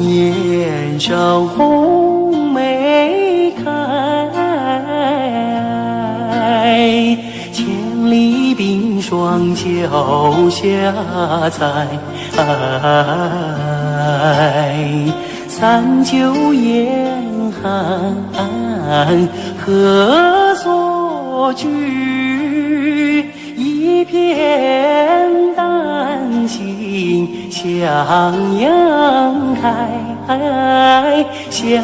叶上红梅开，千里冰霜脚下踩。三九严寒何所居？一片丹心向阳开，向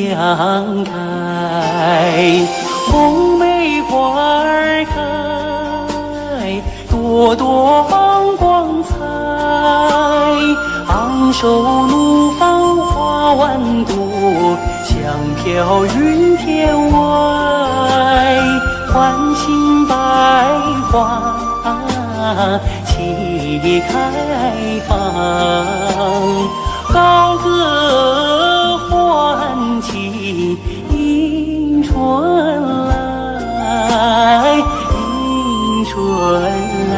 阳开。红梅花儿开，朵朵光彩。昂首怒放花万朵，香飘云天外。唤醒百花齐开放，高歌欢庆迎春来，迎春来。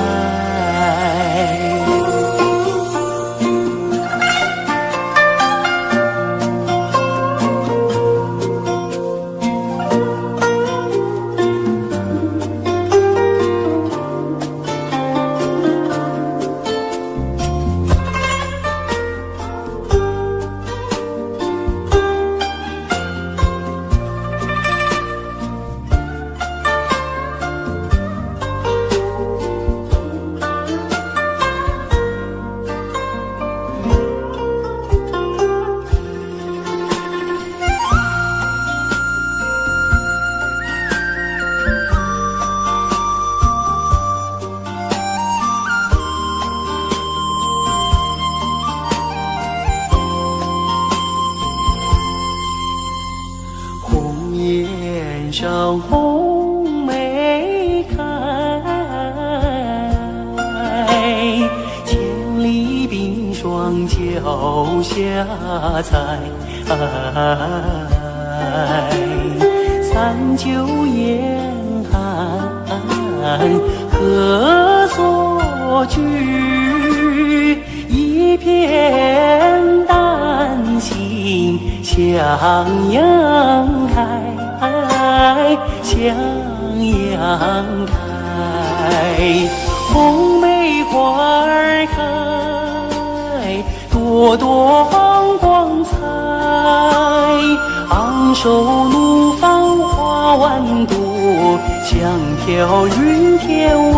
上红梅开，千里冰霜脚下踩。三九严寒何所居？一片丹心向阳开，向阳开。红梅花儿开，朵朵光彩。昂首怒放花万朵，香飘云天外。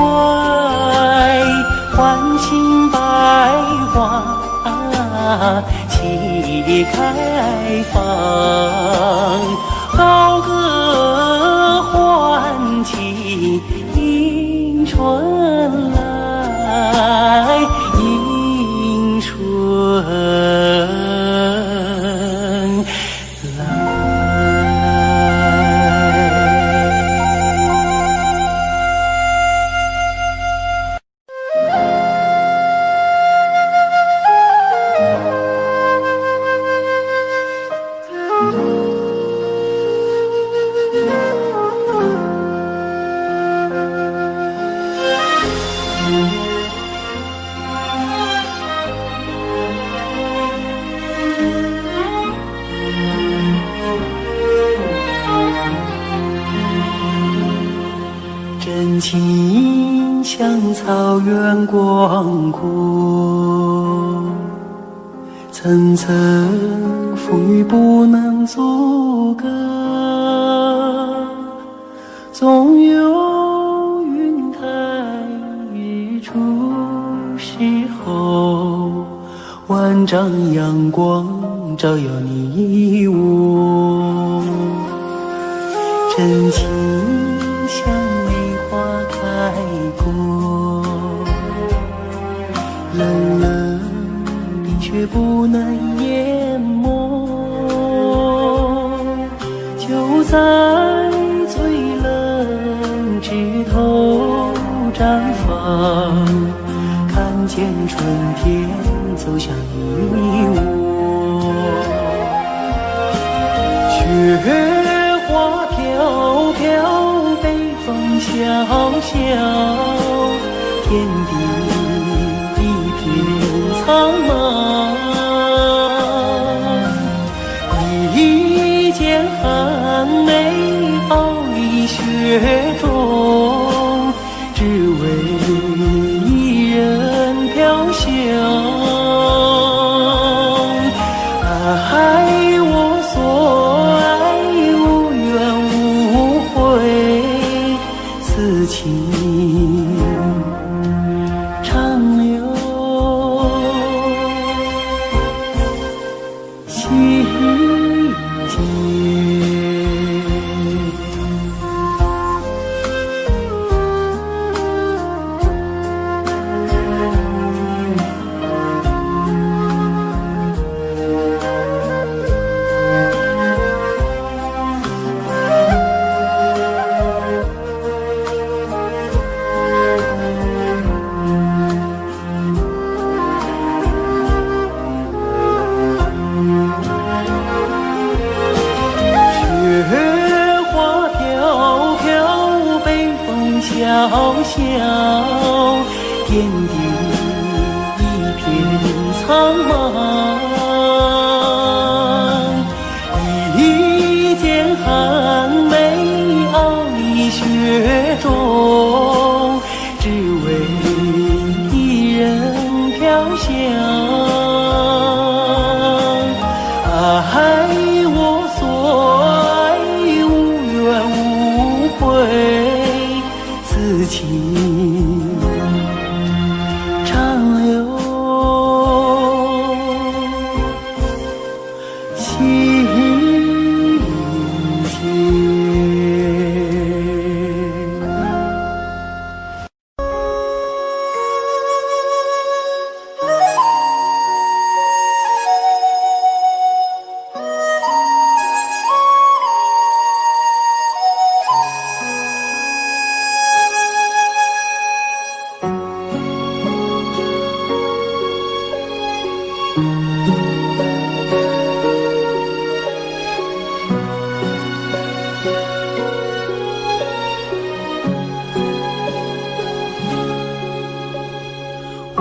唤醒百花齐开放，高歌欢庆迎春来，迎春来。真情像草原广阔，层层风雨不能阻隔，总有云开日出时候，万丈阳光照耀你我。真情像梅花开过，冷冷冰雪不能淹没，就在最冷枝头绽放，看见春天走向你我。雪花飘飘，北风萧萧，天地一片苍茫。苍茫。一剑寒梅傲一雪中，只为一人飘香。爱我所爱，无怨无悔，此情长留心间。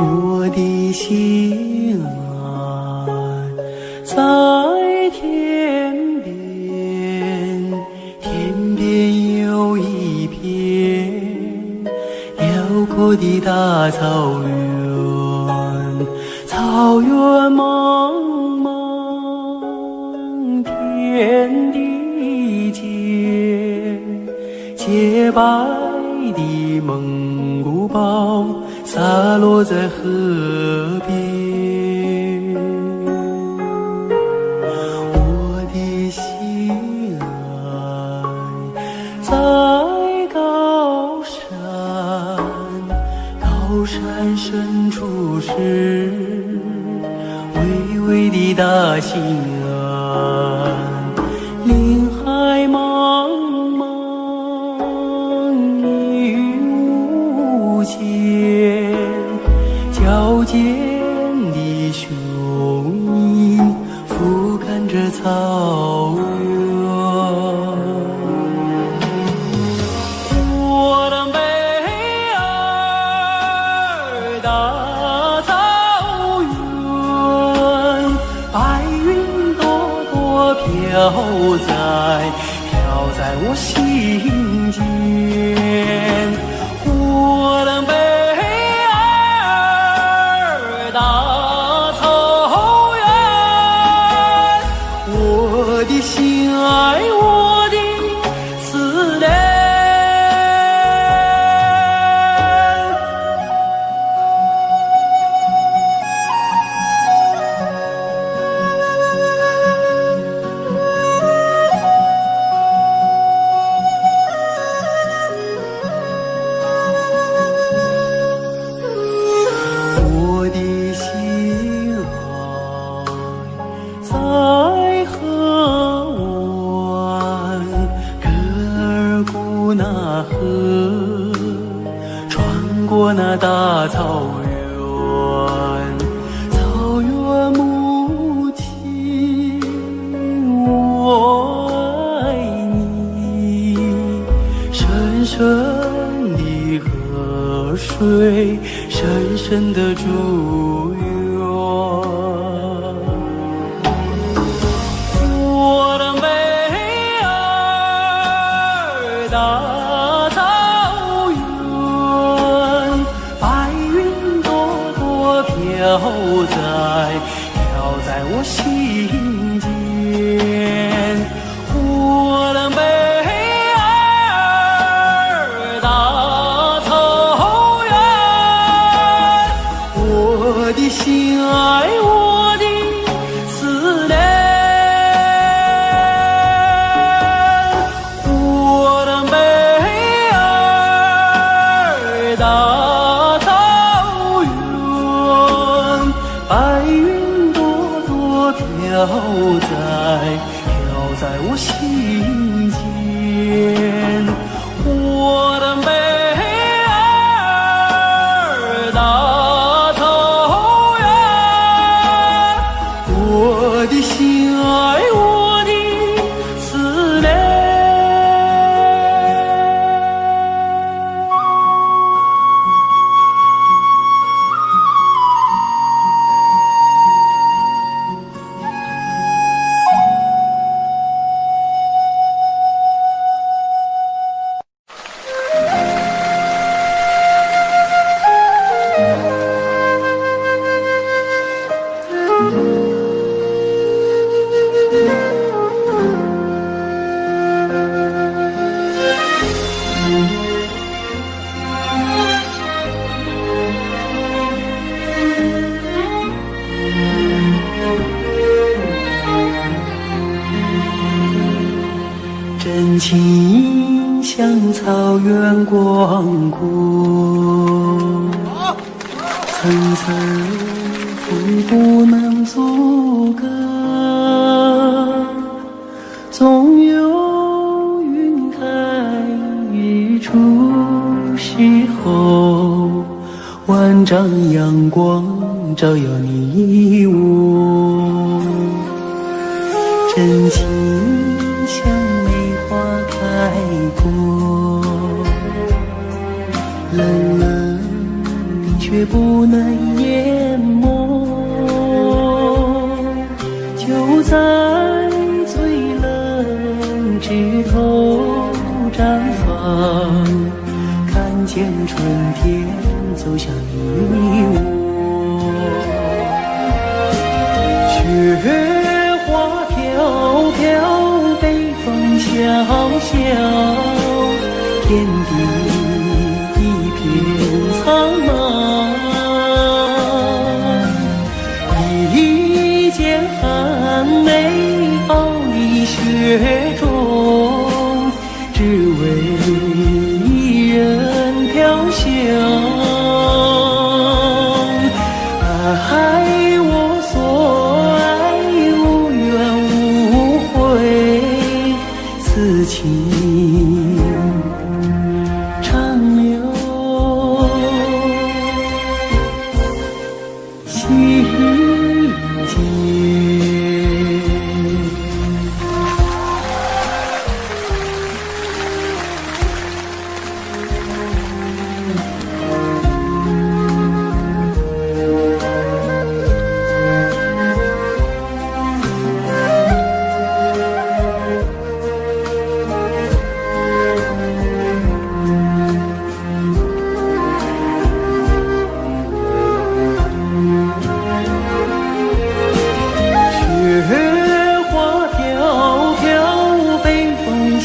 我的心安在天边，天边有一片辽阔的大草原，草原茫茫，天地间，洁白的蒙古包洒落在河边，我的心爱在高山，高山深处是巍巍的大兴安，林海茫茫，云无间，矫健的雄鹰俯瞰着草原。我的美儿，大草原，白云朵朵飘在我心间。我的美儿，大草原，我的心爱，我的思念。我的心爱在河湾，格尔古纳河，穿过那大草原，草原母亲，我爱你，深深的河水，深深的祝愿。我的美儿，大草原，白云朵朵飘在我心间。我的美儿，大草原，我的心爱，我的思念。我的美儿，大草原，白云朵朵飘在我心间。我的美儿，大草原，我的心爱，我的思念。心像草原广阔，层层风不能阻隔，总有云开日出时候，万丈阳光照耀你我，真情像梅花开过，冷冷的却不能淹没，就在最冷枝头绽放，看见春天走向你我。雪花飘飘，北风萧萧，天地一片苍茫。一件寒梅傲立雪中，只为一人飘香。爱我所爱，无怨无悔，此情长留心间。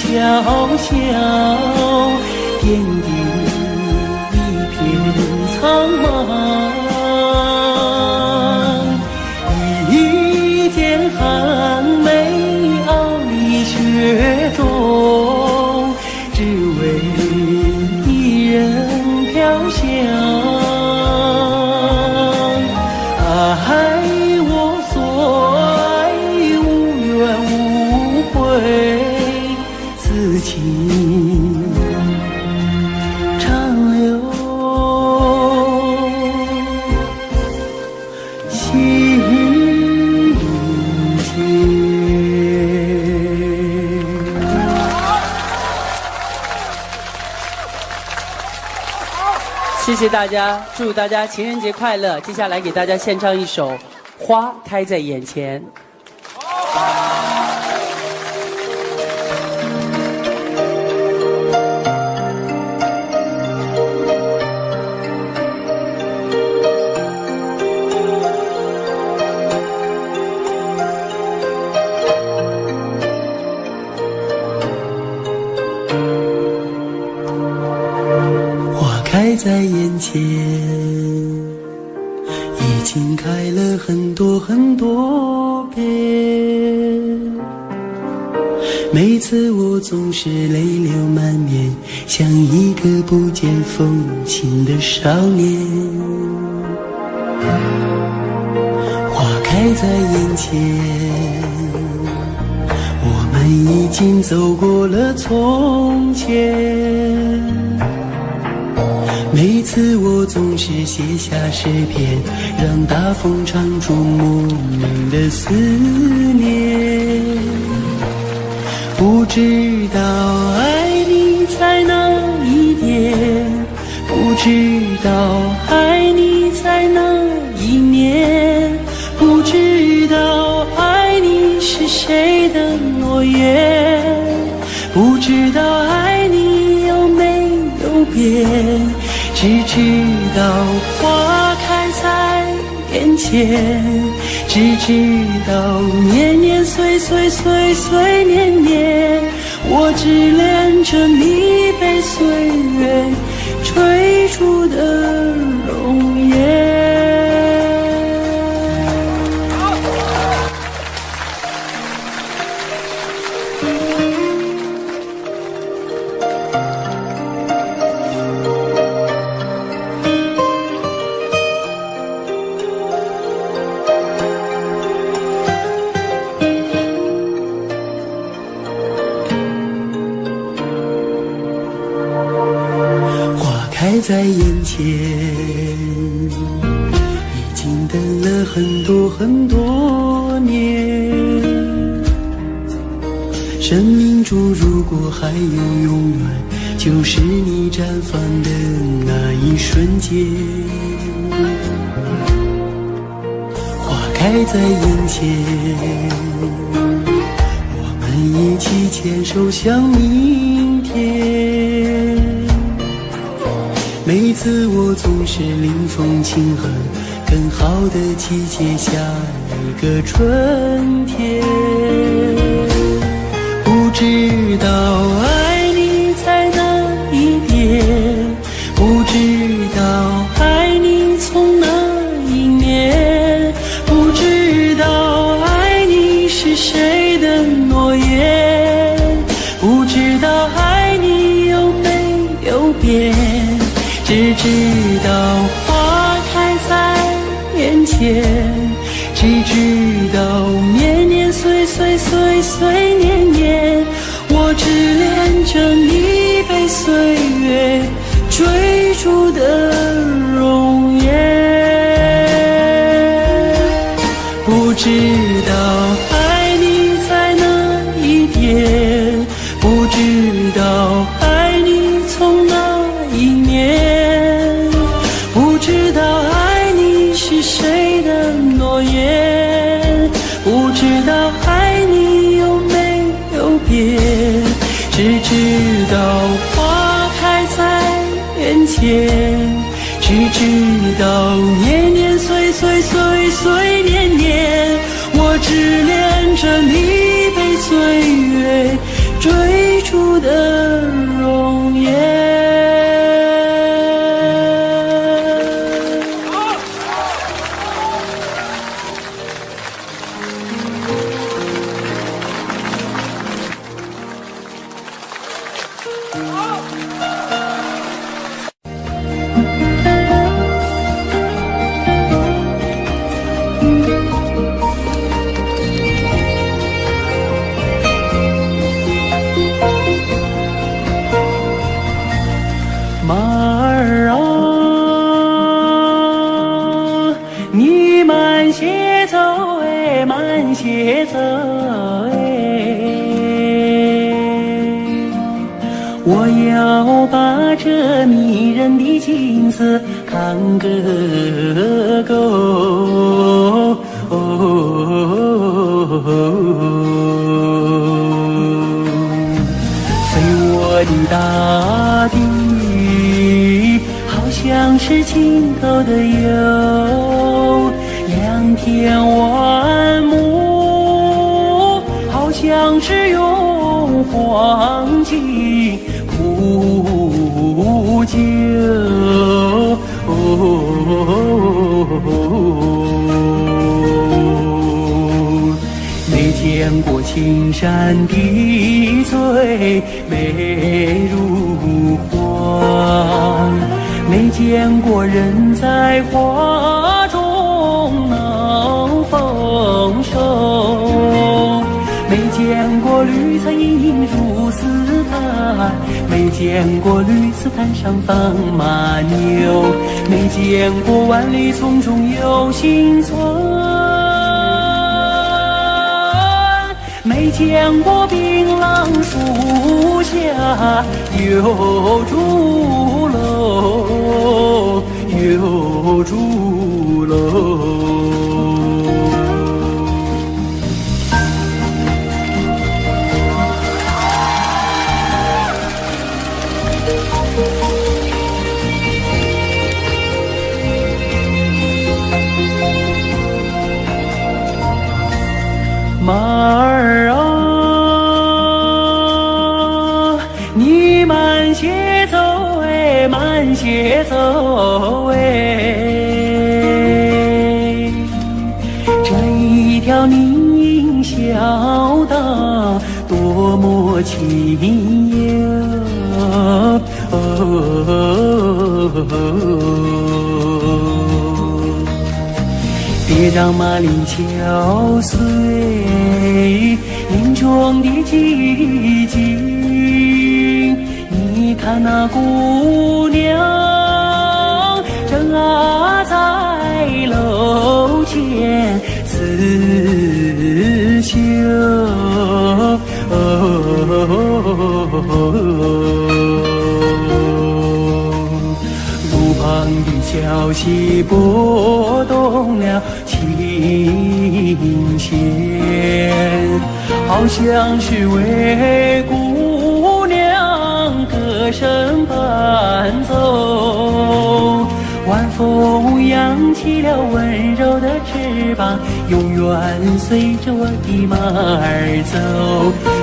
小小天地一片苍茫，一件寒梅傲立雪中，只为一人飘香。爱我所爱，无怨无悔，此情长留心间。谢谢大家，祝大家情人节快乐。接下来给大家献唱一首《花开在眼前》。开在眼前，已经开了很多很多遍。每次我总是泪流满面，像一个不见风情的少年。花开在眼前，我们已经走过了从前。每次我总是写下诗篇，让大风唱出莫名的思念。不知道爱你在哪一点，不知道爱你在哪一年，不知道爱你是谁的诺言，不知道爱你有没有变。只知道花开在眼前，只知道年年岁岁岁岁年年，我只恋着你被岁月追逐的容颜。在眼前，已经等了很多很多年。生命中如果还有永远，就是你绽放的那一瞬间。花开在眼前，我们一起牵手向明天。每次我总是临风轻哼，更好的季节下一个春天。不知道爱你在哪一边，不知道爱你从哪一年，不知道爱你是谁的诺言，不知道爱你有没有变，只知道花开在眼前，只知道年年岁岁岁岁年年，我只恋着你被岁月追逐的容颜。不知道爱你在哪一边，不知道爱你从哪一年，不知道爱你是谁的诺言，不知道爱你有没有变，只知道花开在眼前，只知道年年岁岁岁岁年年，我只恋着你被岁月追逐的容颜。马儿啊，你慢些走哎，慢些走哎，我要把这迷人的景色看个够。飞我的大地，好像是尽头的游，两天万亩，好像是用黄金铺就。没见过青山的最美如画，没见过人在花中能丰收，没见过绿草茵茵如丝毯，没见过绿丝毯上放马牛，没见过万里丛中有行村，没见过槟榔树下有竹楼，有竹楼。马儿啊，你慢些走哎，慢些走哎，这一条宁小道多么清幽。别让马铃敲碎林中的寂静，你看那姑娘刺绣。路旁的小溪拨动了琴弦，好像是为姑娘歌声伴奏。晚风扬起了温柔的翅膀，永远随着我的马儿走。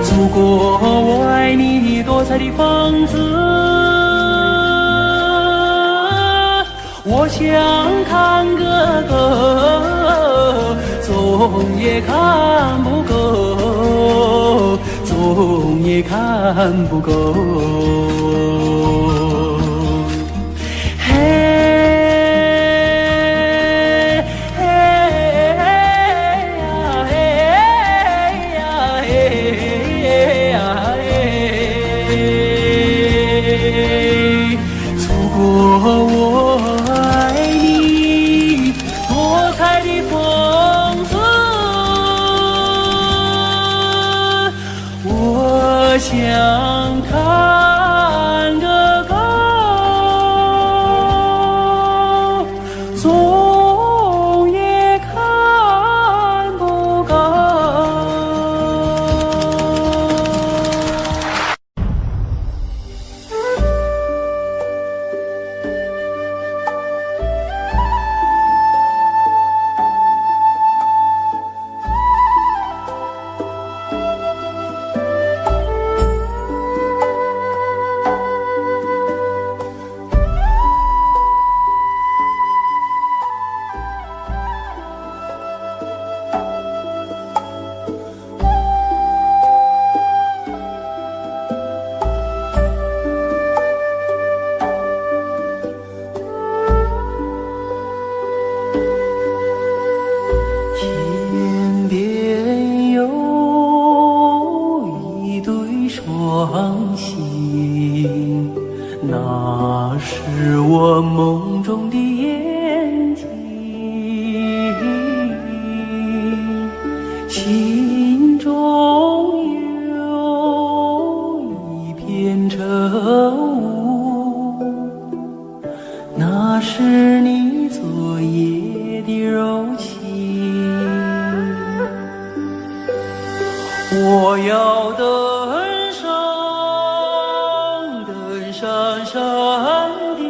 祖国，我爱你多彩的风姿，我想看个够，总也看不够，总也看不够。想看个够，总也看不够。双星，那是我梦中的眼睛，心中有一片愁雾，那是你昨夜的柔情。我要登上山顶，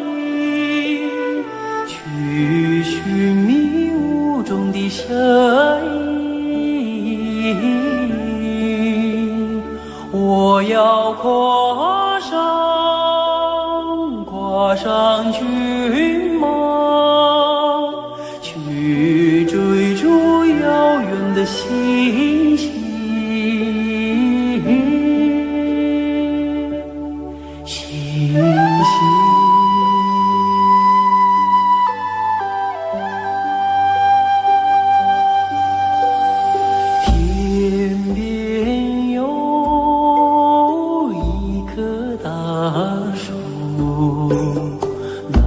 去寻迷雾中的身影。我要跨上骏马，去追逐遥远的星星。天边有一棵大树，那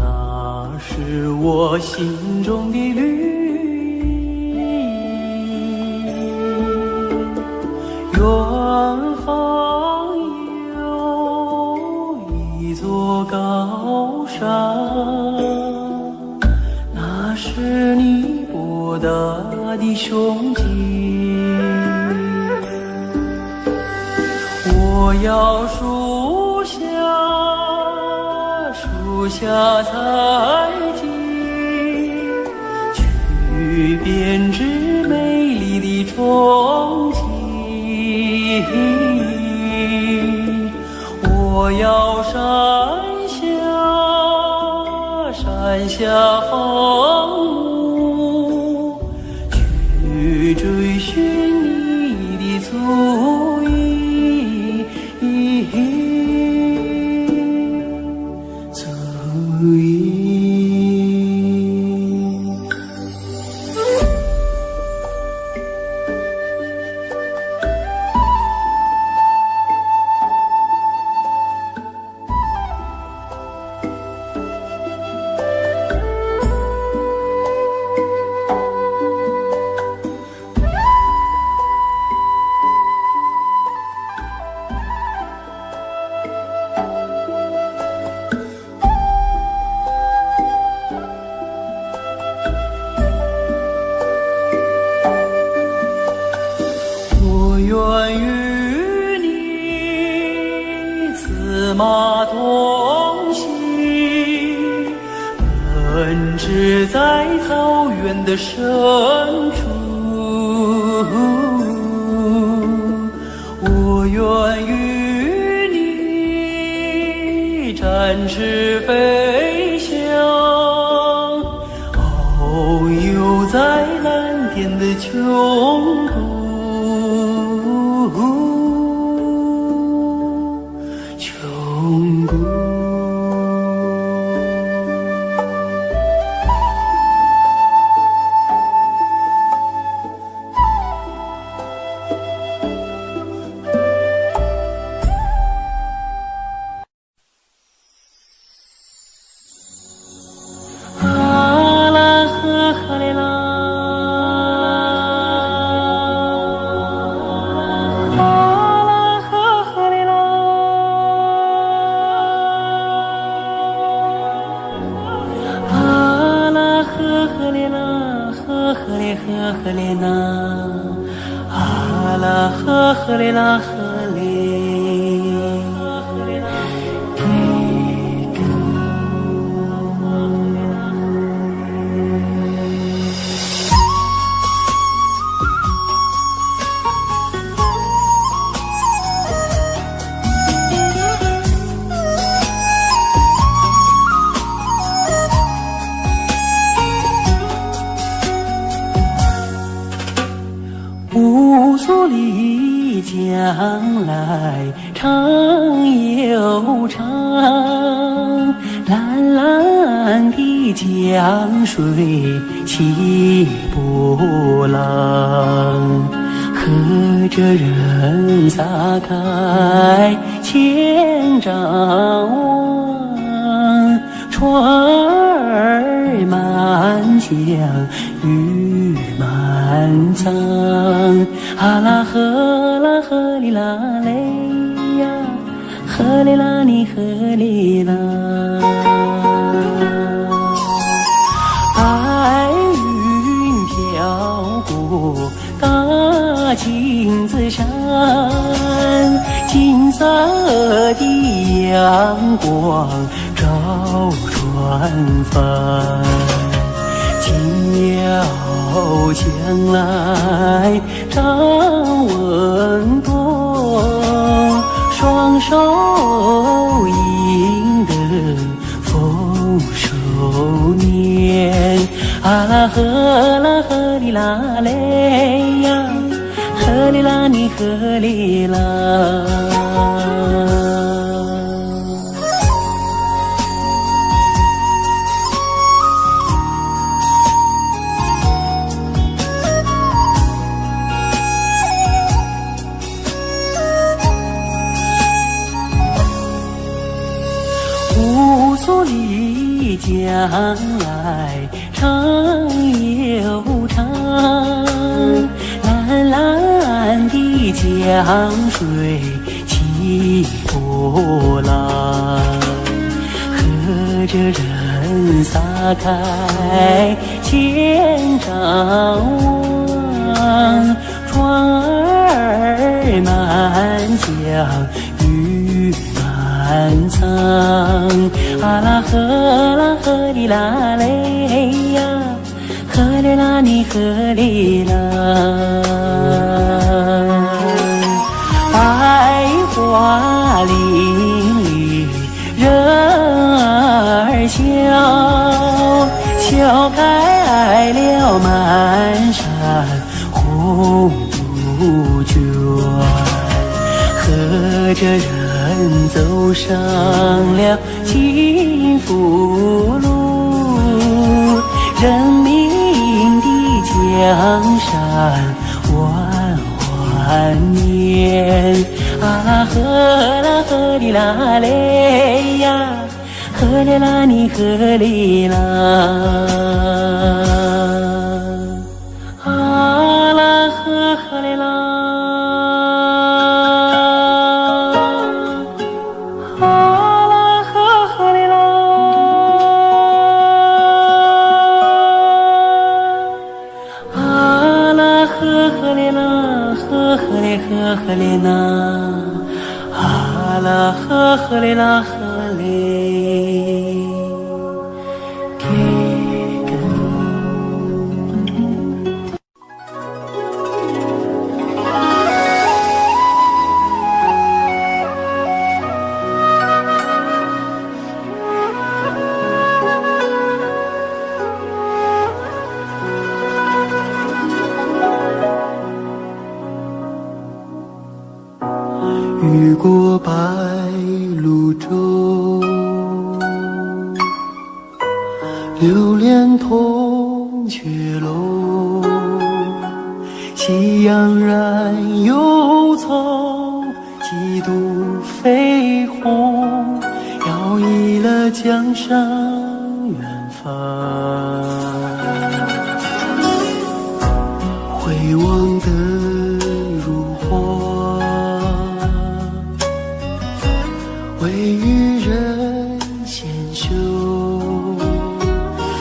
是我心中的绿荫。远方有一座高山，那是你博大的胸襟。我要树下采集，去编织美丽的憧憬。我要山下放牧，去追寻你的足印。的深处，我愿与你展翅飞翔，遨游在蓝天的穹谷。赫列娜，阿拉赫列拉赫列，乌苏里将来长又长，蓝蓝的江水起波浪，和着人撒开千丈网，船儿满江鱼满仓，哈拉赫拉赫里拉嘞呀，赫里拉你赫里拉，白云飘过大金子山，金色的阳光照船帆，轻摇将来张文多，双手迎得丰收年，阿拉赫里拉嘞呀，赫里拉你赫里拉。乌苏里将来长又长，蓝蓝的江水起波浪，和着人撒开千丈网，船儿满江鱼满仓，阿拉赫里拉嘞呀，赫里拉你赫里拉，百花林里人儿笑，笑开了满山红杜鹃，和着人走上了幸福路，人民的江山万万年，阿拉赫里拉嘞呀，赫里拉你赫里拉，阿拉赫里拉。赫列娜，阿拉赫里拉赫列，给根。雨过白鹭洲，流连铜雀楼。夕阳染幽草，几度飞鸿，摇曳了江山远方。回望的如花，微雨人纤袖，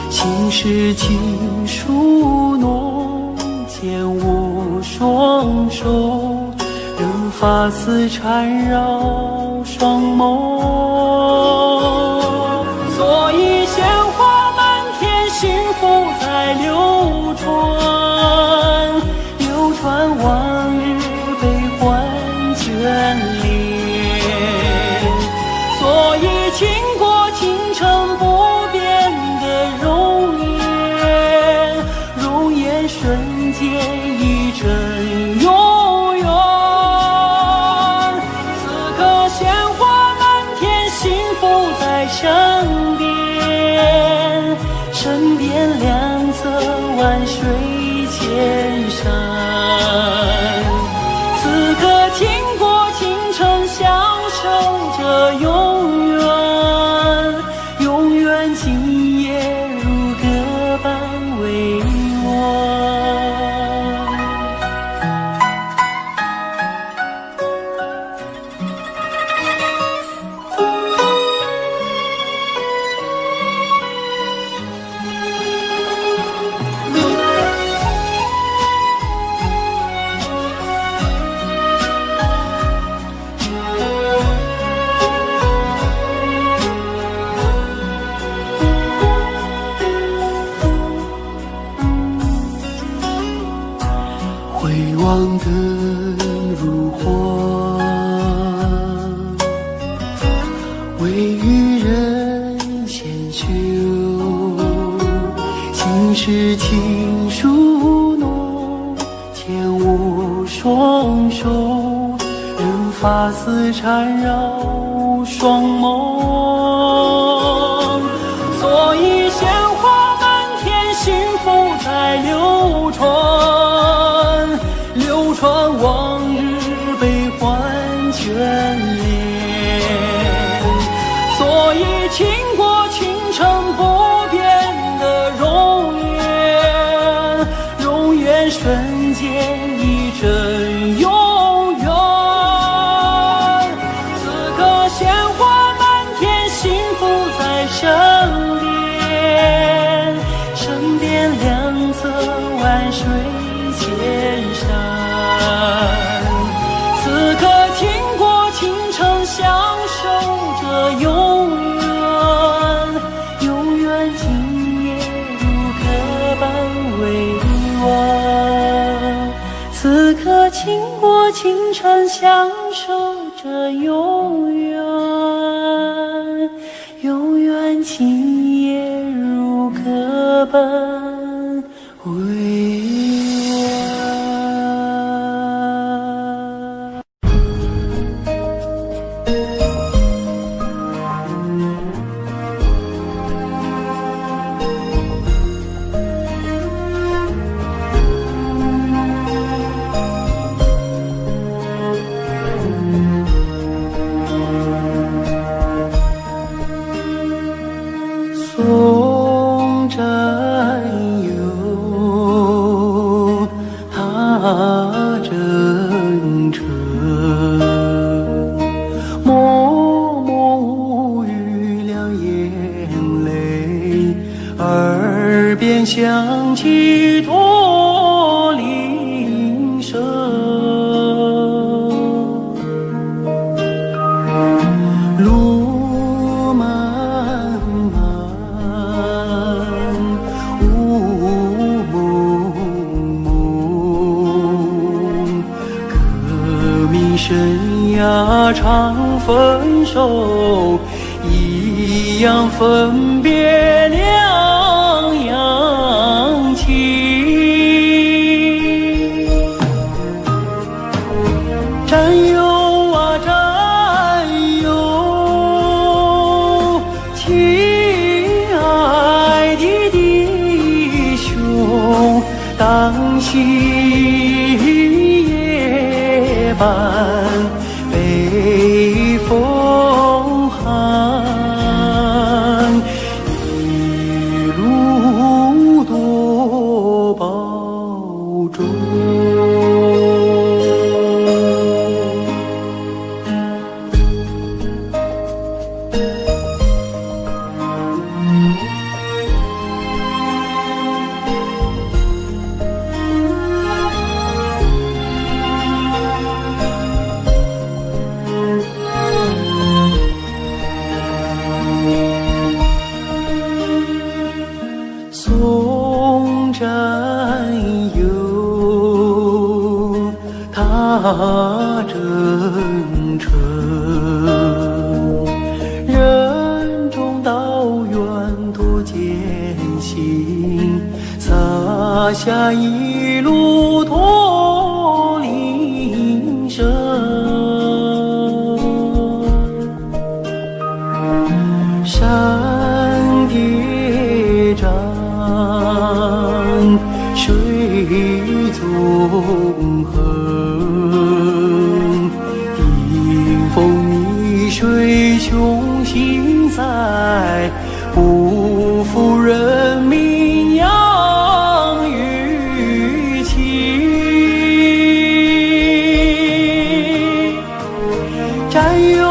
心事情书浓，牵我双手，任发丝缠绕双眸。所以鲜花满天，幸福在流传，流传往日悲欢眷恋。所以倾国倾城不变的容颜，容颜瞬间一阵永远。此刻鲜花满天，幸福在身边，身边两侧万水千山。此刻倾国倾城，享受着永远，永远今夜如歌般委婉。回望的如花，微雨人纤袖，心事情书浓，牵我双手，任发丝缠绕双眸。所以鲜花满天，幸福在流传，流传往日悲欢眷恋。所以倾国倾城不变的容颜，容颜瞬间一阵永远。此刻鲜花满天，幸福在身边，身边两侧万水千山。此刻倾国倾城，享受着永远，永远今夜如歌般委婉。此刻倾国倾城，享受着永远，永远今夜如歌般委婉。松山有踏征程，默默无语两眼泪，耳边响起驼铃声。路漫漫，雾蒙蒙，革命生涯常分手，一样分别两样情。战友啊战北风寒，一路多保重。送战友，踏征程，任重道远多艰辛，洒下一路驼铃声。山叠嶂，水纵横，迎风逆水雄心在，不负人民养育情。战友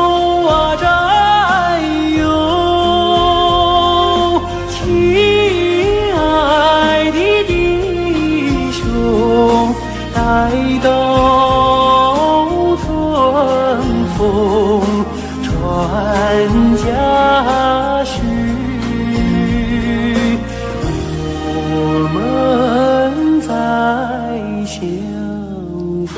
啊战友，亲爱的弟兄，待到春风传家序，我们再相逢。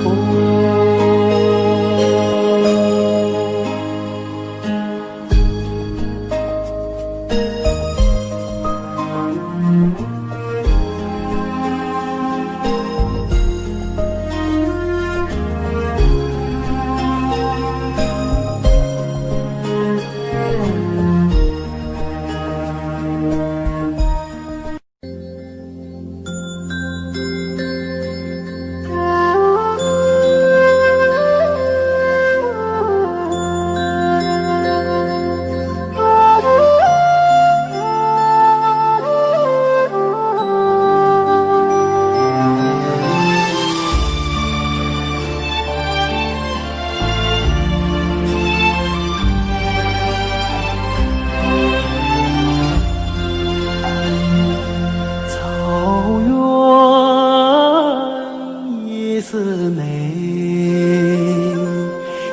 姊妹，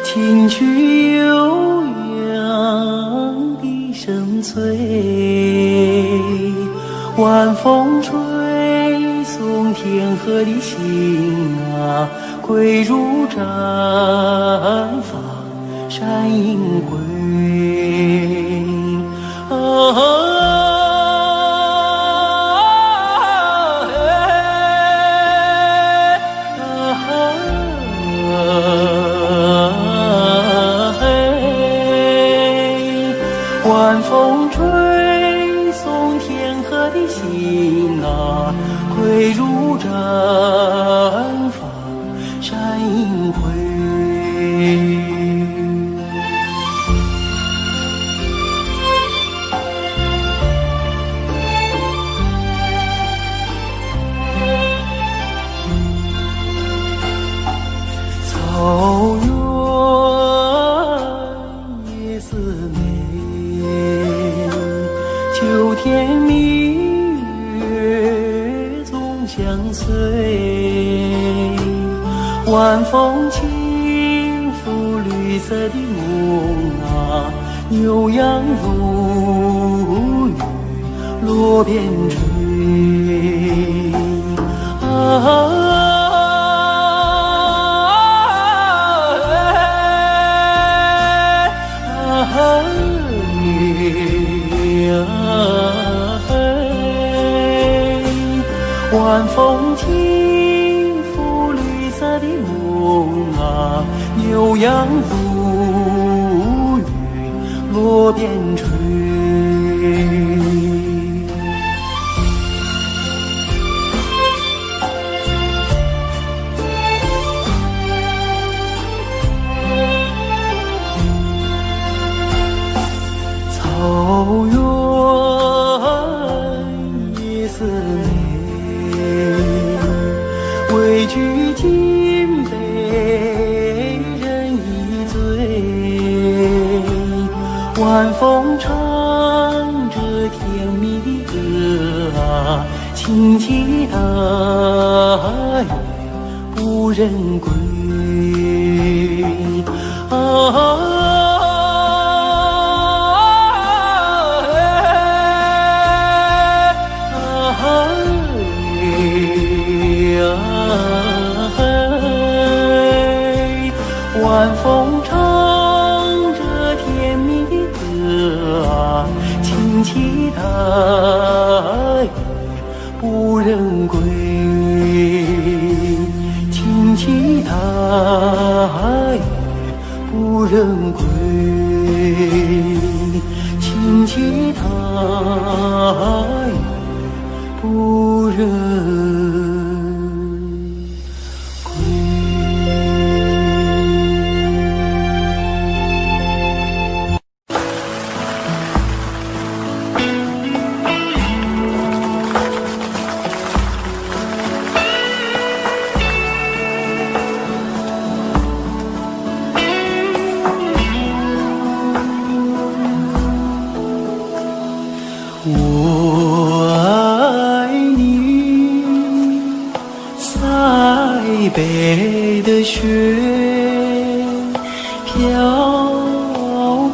听取悠扬的声催，晚风吹送天河的星啊，归入毡房山阴归。晚风吹送天河的星啊，归入毡房山阴归。草原夜思美，秋天明月总相随，晚风轻拂绿色的梦啊，牛羊如雨落边吹啊。晚风轻拂绿色的梦啊，牛羊如雨落边吹。心被人一醉，晚风唱着甜蜜的歌啊，轻骑大雁不人归啊。晚风唱着甜蜜的歌啊，轻骑大雁不人归，轻骑大雁不人归，轻骑大雁不人归。我爱你，塞北的雪飘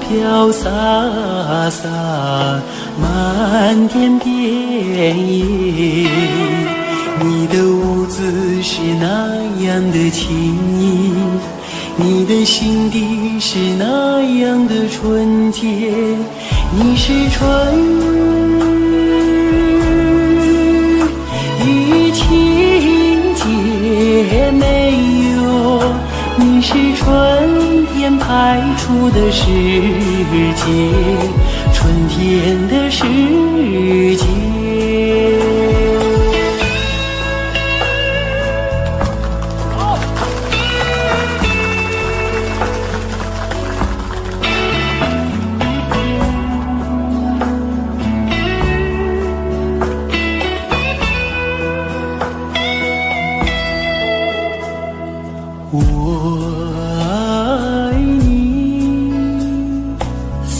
飘洒洒，漫天遍野。你的舞姿是那样的轻盈，你的心底是那样的纯洁，你是春雨与情结没有，你是春天派出的世界，春天的世界。我爱你，塞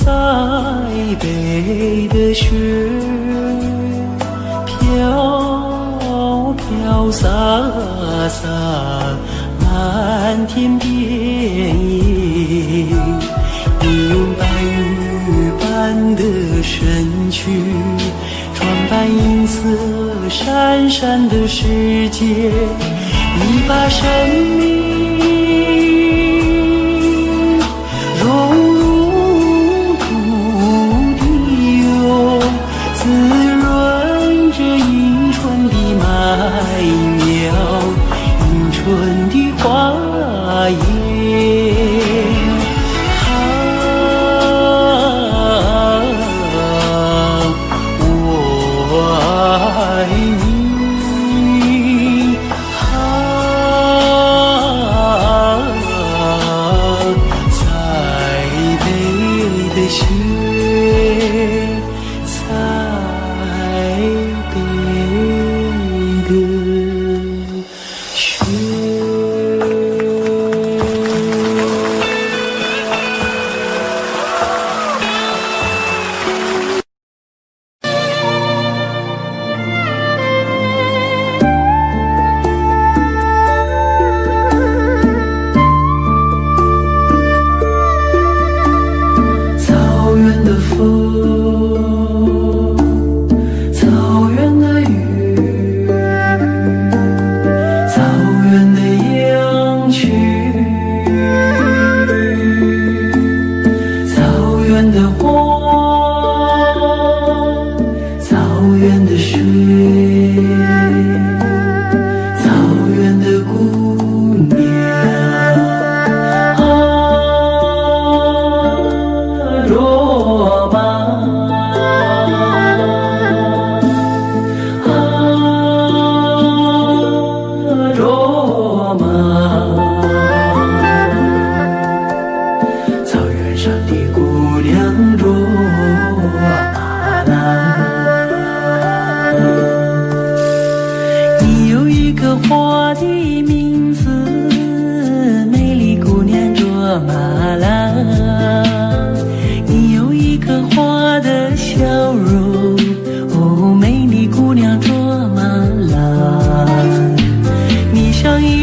北的雪飘飘洒洒，漫天遍野。你用白玉般的身躯，装扮银色闪闪的世界。你把生命融入土地哟，滋润着迎春的麦苗，迎春的花叶。我爱你。雪，塞北的雪。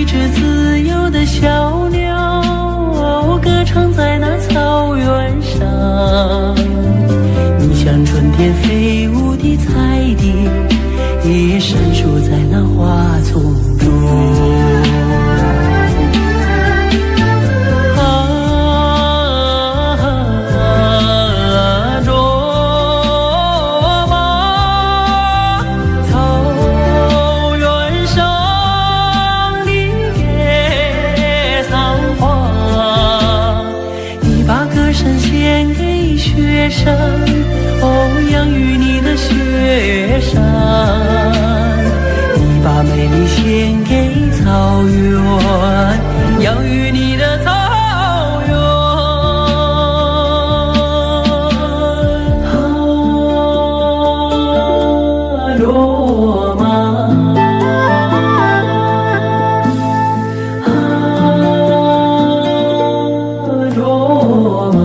一只自由的小鸟，歌唱在那草原上。你像春天飞舞的彩蝶，也闪烁在那花丛中。养育你的雪山，你把美丽献给草原，养育你的草原。罗马，罗马。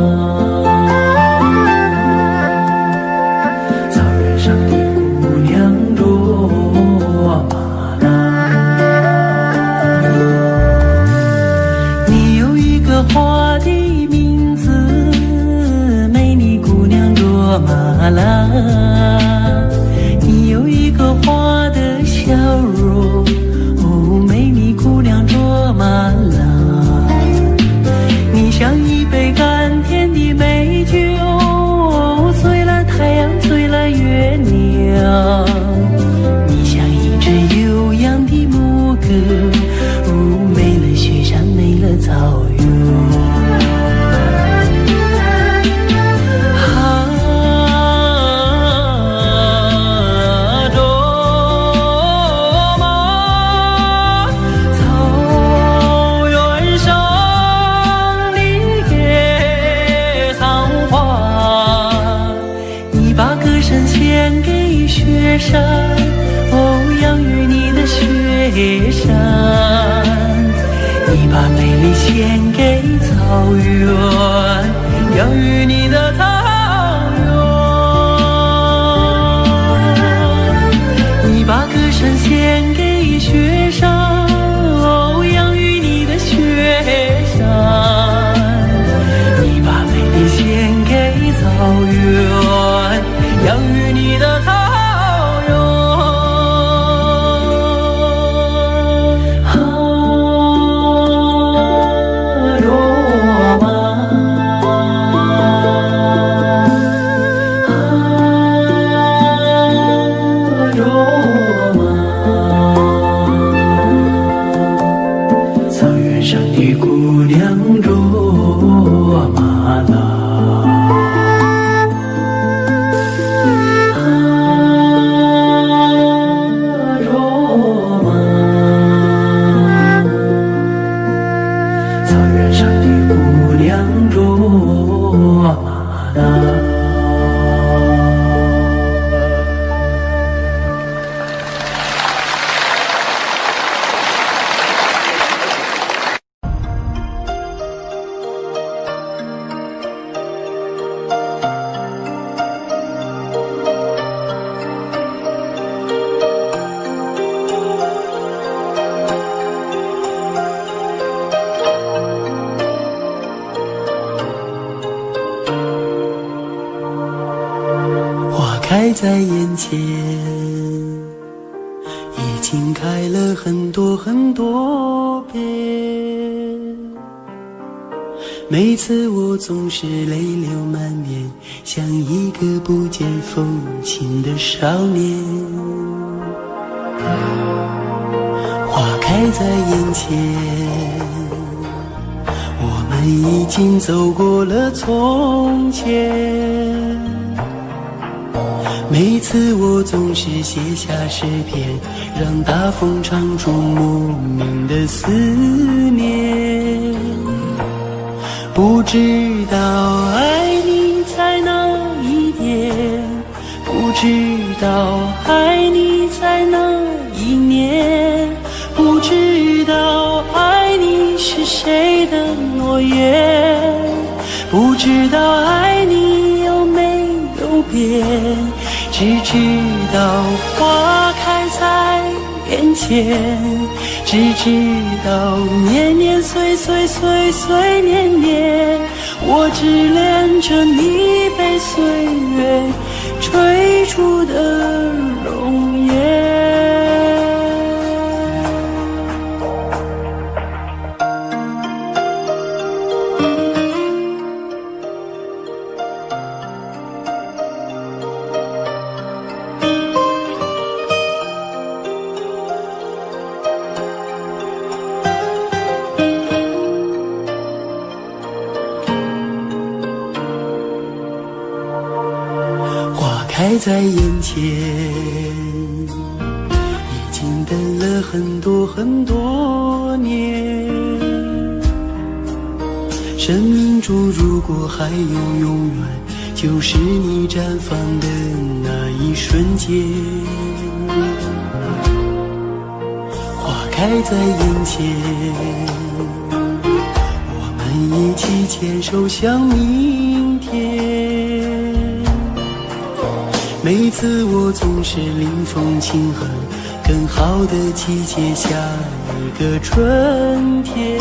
马拉，你有一个花的笑容，哦，美丽姑娘卓玛拉。你像一杯甘甜的美酒，醉了太阳，醉了月亮。你像一只悠扬的牧歌，哦，美了雪山，美了草原。山，哦，养育你的雪山，你把美丽献给草原，养育你的草原。你把歌声献给雪山，哦，养育你的雪山，你把美丽献给草原，养育你的草原。开在眼前，已经开了很多很多遍。每次我总是泪流满面，像一个不见风情的少年。花开在眼前，我们已经走过了从前。每次我总是写下诗篇，让大风唱出莫名的思念。不知道爱你在哪一点，不知道爱你在哪一年，不知道爱你是谁的诺言，不知道爱你有没有变，只知道花开在眼前，只知道年年岁岁岁岁年年，我只恋着你被岁月追逐的容颜。开在眼前，已经等了很多很多年。生命中如果还有永远，就是你绽放的那一瞬间。花开在眼前，我们一起牵手向明天。每次我总是临风轻哼，更好的季节下一个春天。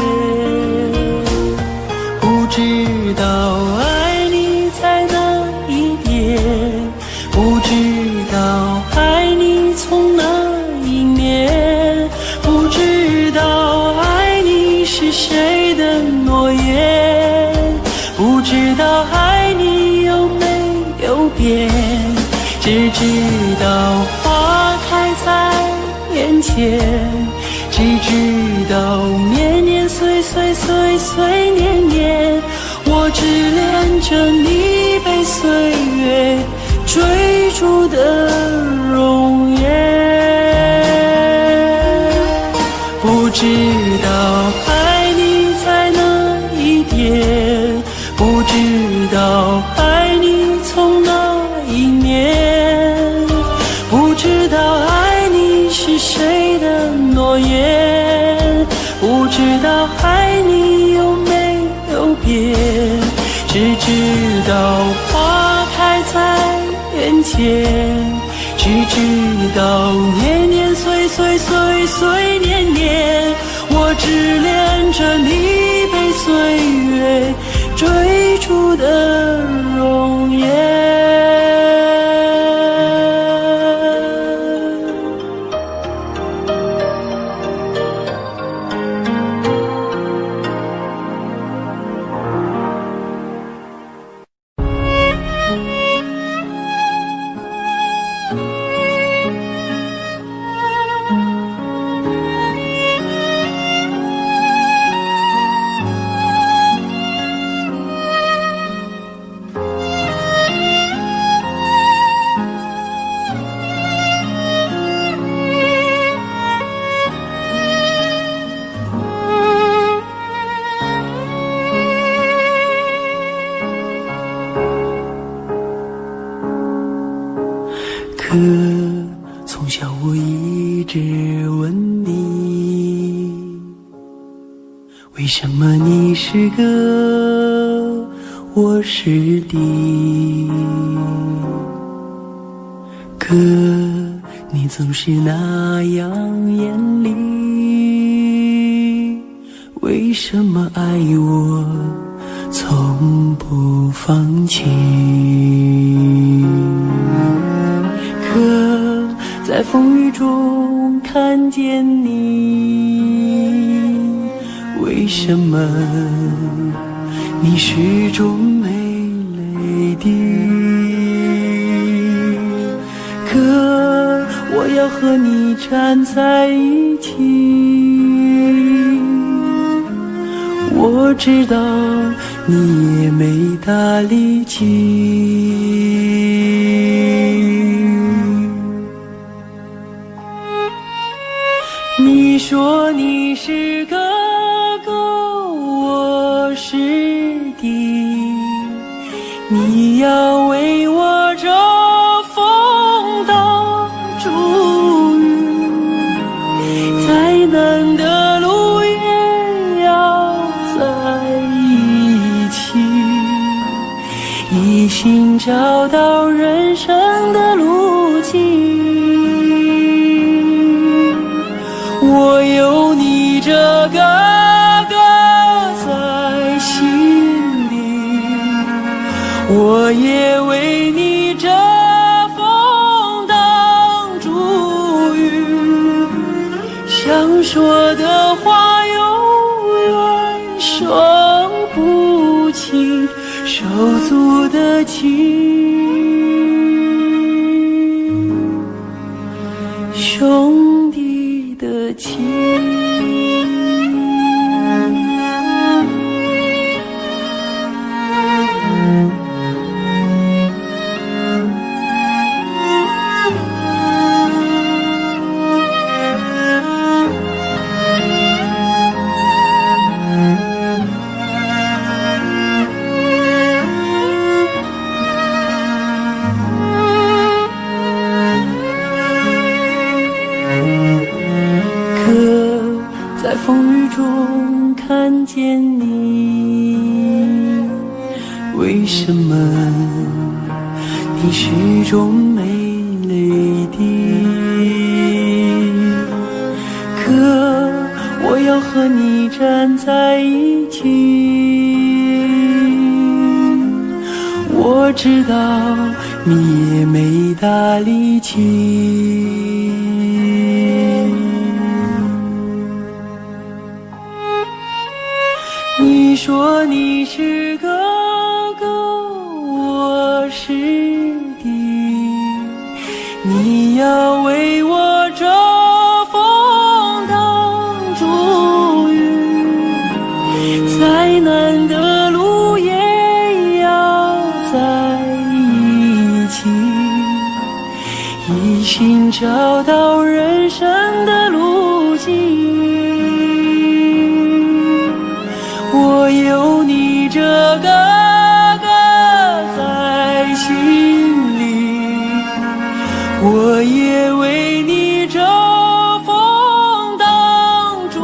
不知道爱你在哪一点，不知道爱你从哪一年，不知道爱你是谁的诺言，不知道爱你有没有变，只知道花开在眼前，只知道年年岁岁岁岁年年，我只恋着你被岁月追逐的容颜。不知道爱你在哪一点，不知道爱你从哪一年，不知道爱你是谁的诺言，不知道爱你有没有变，只知道花开在眼前，只知道年年岁岁岁岁年年，我只恋着你被岁月追逐的容颜。可从小我一直问你，为什么你是个，我是敌？可你总是那样严厉，为什么爱我从不放弃？可在风雨中看见你，为什么你始终没泪滴？可我要和你站在一起，我知道你也没大力气。你说你是哥哥，我是弟，你要为我遮风挡雨，再难的路也要在一起，一心找到人生的路径。手足的情，兄弟的情。在风雨中看见你，为什么你始终没泪滴？可我要和你站在一起，我知道你也没大力气。你说你是哥哥，我是弟，你要为我遮风挡竹雨，再难的路也要在一起，一心找到人生的路径。我有你这个哥在心里，我也为你遮风挡竹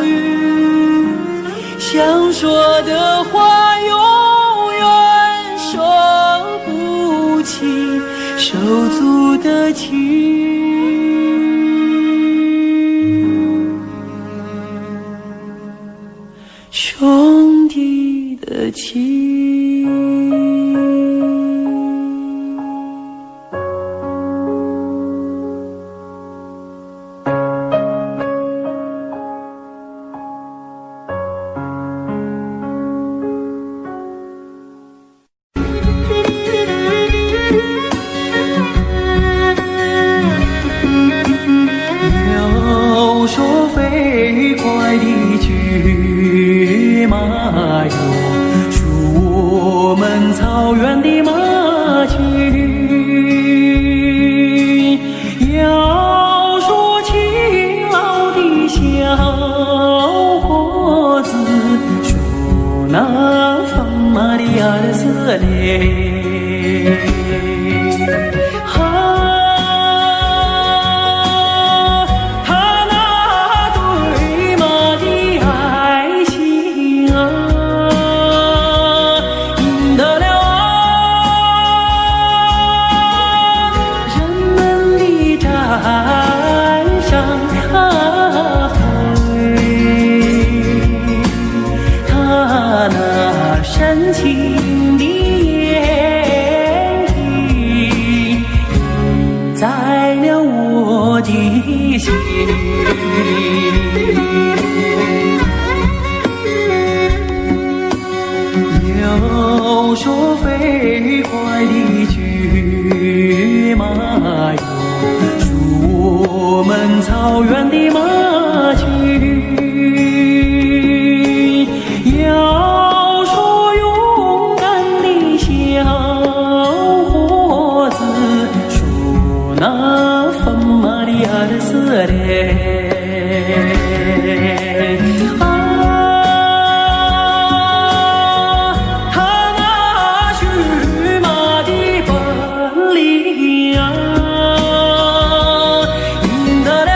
雨，想说的话永远说不清，手足的情。兄弟的情。要说飞快的骏马哟，属我们草原的马群；要说勤劳的小伙子，属那放马的儿子嘞。深情的眼睛印在了我的心，要说飞快的骏马哟，属我们草原的马群。要说勇敢的小伙子，属那放马的儿子嘞。他那驯马的本领啊，赢得了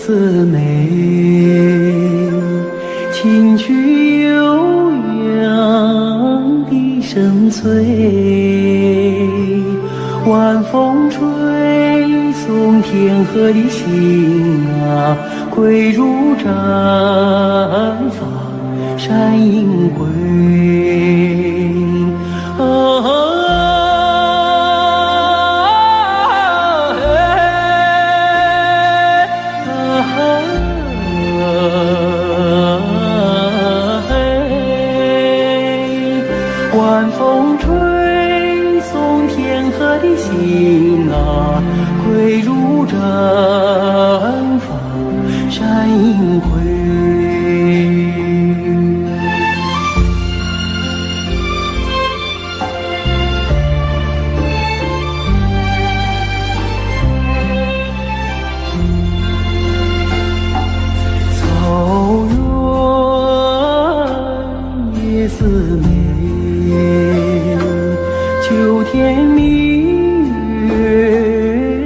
丝美，轻曲悠扬的声催，晚风吹送天河的星啊，归如绽放山阴归。晚风吹送天河的星啊，归如绽放山阴归。草原夜似美，秋天明月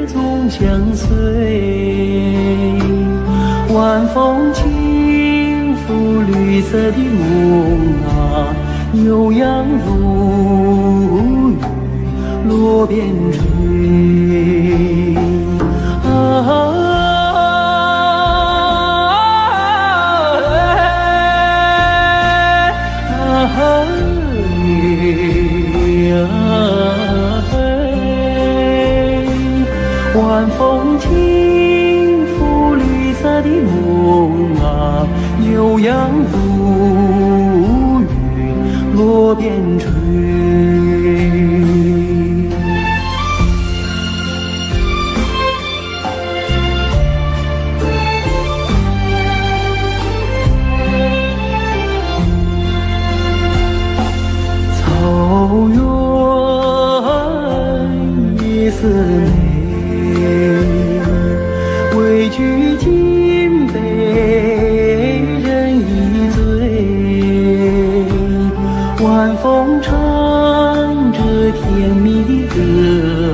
总相随，晚风轻拂绿色的梦啊，悠扬如雨落边吹。晚风轻拂绿色的梦啊，悠扬如雨落边吹。草原夜似美，委曲尽被人一醉，晚风唱着甜蜜的歌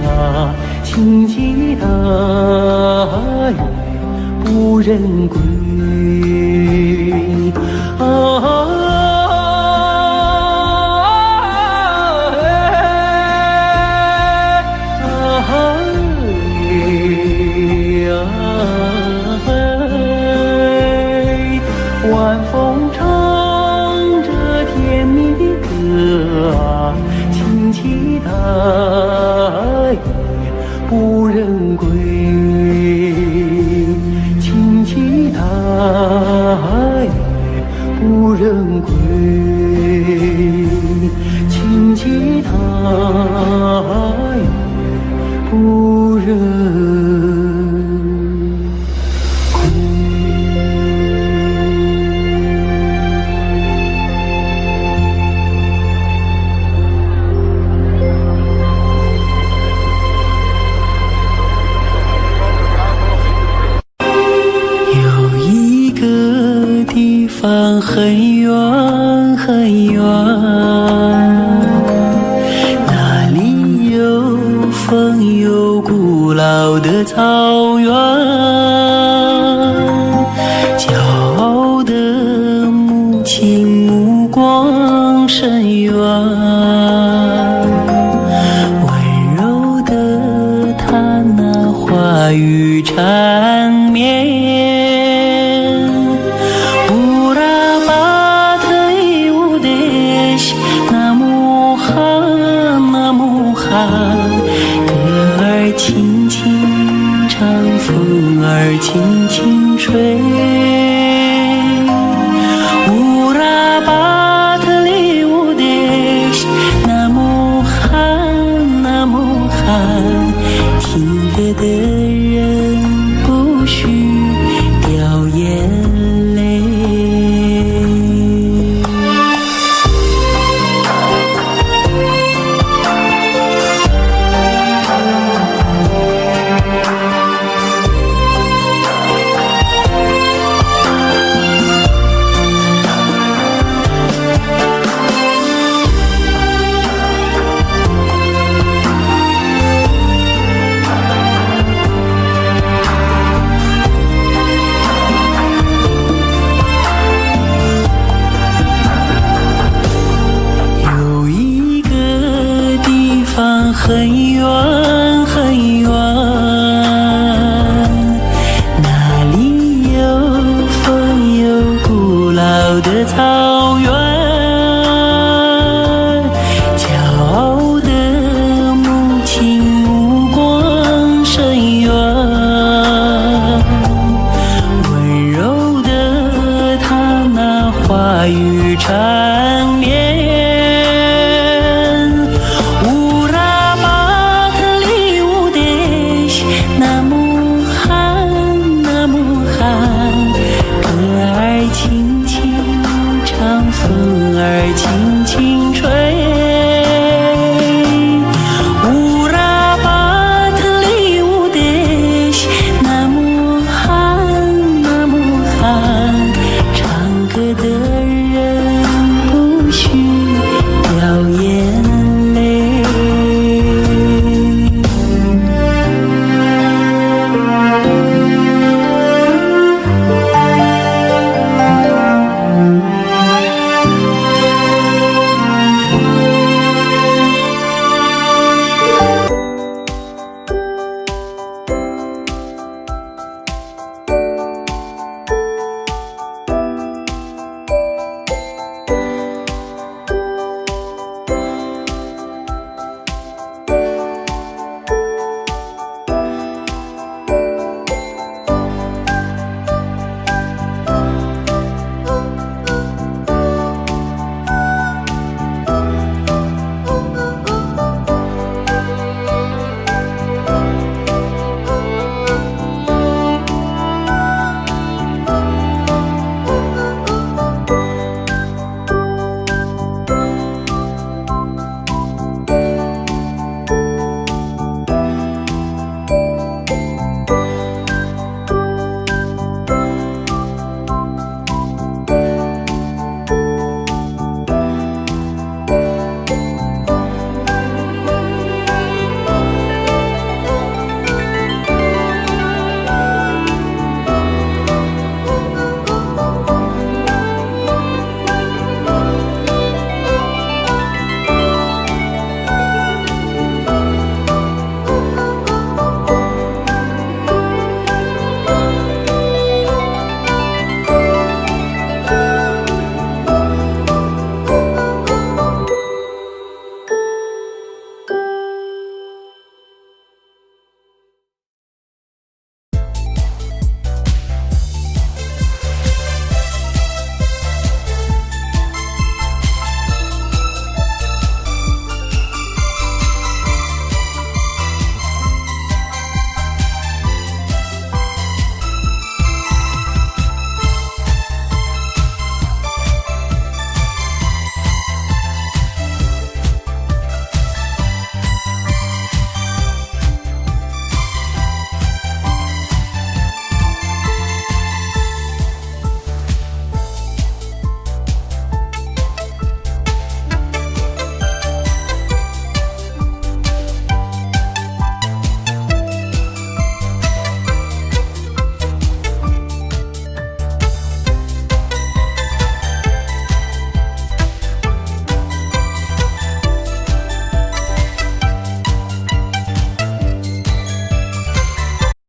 啊，轻骑大雁不忍归。晚风唱着甜蜜的歌啊，轻骑大雁不忍归，轻骑大雁不忍归，轻骑大雁不忍。地方很远很远，那里有风有古老的草原，骄傲的母亲目光深远，温柔的她那话语缠绵。歌儿轻轻唱，风儿轻轻吹。乌拉巴特里乌德西，那么寒，那么寒，听得的